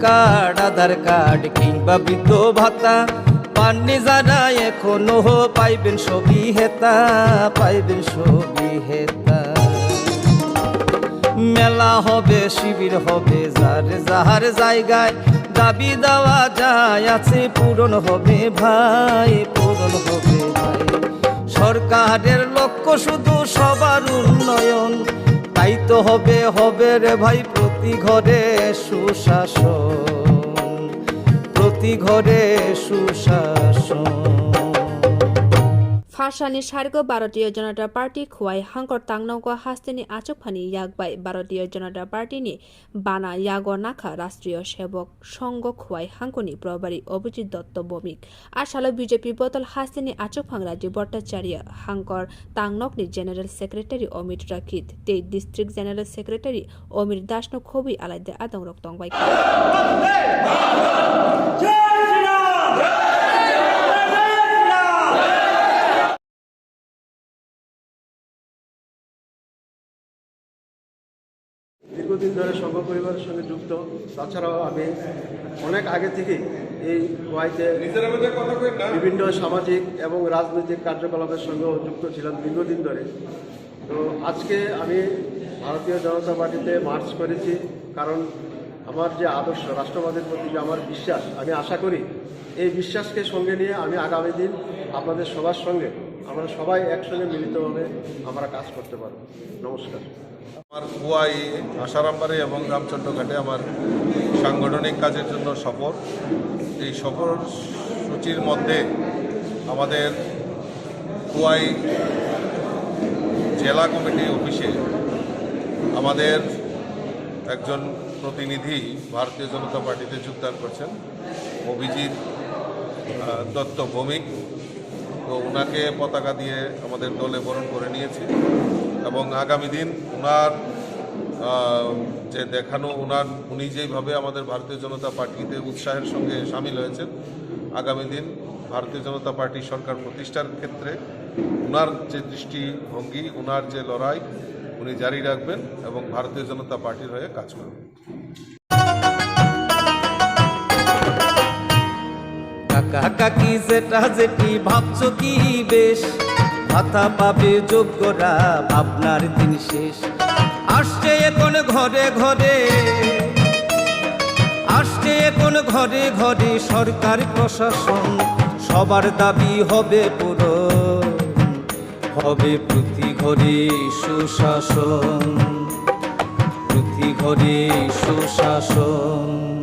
Card, আধার card কিংবা বৃদ্ধ ভাতা পাননি যারা এখনো পাইবেন সবই হেতা, পাইবেন সবই হেতা। মেলা হবে, শিবির হবে, যার যাহার জায়গায় দাবি দেওয়া যায় আছে পূরণ হবে ভাই, পূরণ হবে ভাই। সরকারের লক্ষ্য শুধু সবার উন্নয়ন, তাই তো হবে হবে রে ভাই প্রতি ঘরে সুশাসন, প্রতি ঘরে সুশাসন। ফাঁসানি সার্গ ভারতীয় জনতা পার্টি খুয়াই হাঙ্কর তাংনাওগো হাস্তেনি আচকফানি ইয়াকবাই ভারতীয় জনতা পার্টিনি বানা ইয়াগো নাখা রাষ্ট্রীয় সেবক সংঘ খুয়াই হাঙ্কনি প্রভারী অভিজিৎ দত্ত ভৌমিক আসালো বিজেপি বদল হাস্তেনি আচকফাং রাজু ভট্টাচার্য হাঙ্কর তাংনকনি জেনারেল সেক্রেটারি অমিত রাখিত তে ডিস্ট্রিক্ট জেনারেল সেক্রেটারি অমির দাসনো খুবই আলাদা আদং রক্তং বাই। দীর্ঘদিন ধরে সংঘ পরিবারের সঙ্গে যুক্ত, তাছাড়াও আমি অনেক আগে থেকেই এই ওয়াইতে বিভিন্ন সামাজিক এবং রাজনৈতিক কার্যকলাপের সঙ্গেও যুক্ত ছিলাম দীর্ঘদিন ধরে। তো আজকে আমি ভারতীয় জনতা পার্টিতে মার্চ করেছি, কারণ আমার যে আদর্শ, রাষ্ট্রবাদের প্রতি যে আমার বিশ্বাস, আমি আশা করি এই বিশ্বাসকে সঙ্গে নিয়ে আমি আগামী দিন আপনাদের সবার সঙ্গে আমরা সবাই একসঙ্গে মিলিতভাবে আমরা কাজ করতে পারব। নমস্কার। আমার কুয়াই আসারামবাড়ি এবং রামচন্দ্রঘাটে আমার সাংগঠনিক কাজের জন্য সফর। এই সফর সূচির মধ্যে আমাদের কুয়াই জেলা কমিটি অফিসে আমাদের একজন প্রতিনিধি ভারতীয় জনতা পার্টিতে যোগদান করছেন, অভিজিৎ দত্ত ভৌমিক। তো ওনাকে পতাকা দিয়ে আমাদের দলে বরণ করে নিয়েছি এবং আগামী দিন ওনার যে দেখানো উনি যেইভাবে আমাদের ভারতীয় জনতা পার্টিতে উৎসাহের সঙ্গে সামিল হয়েছেন, আগামী দিন ভারতীয় জনতা পার্টি সরকার প্রতিষ্ঠার ক্ষেত্রে ওনার যে দৃষ্টিভঙ্গি, ওনার যে লড়াই উনি জারি রাখবেন এবং ভারতীয় জনতা পার্টির হয়ে কাজ করবেন। কাকা কাকি যেটা যেটি ভাবছো কি বেশ, ভাতা পাবে যোগ্যরা আপনার দিন শেষ। আসছে এখন ঘরে ঘরে, আসছে এখন ঘরে ঘরে সরকার প্রশাসন, সবার দাবি হবে পূরণ, হবে প্রতি ঘরে সুশাসন, প্রতি ঘরে সুশাসন।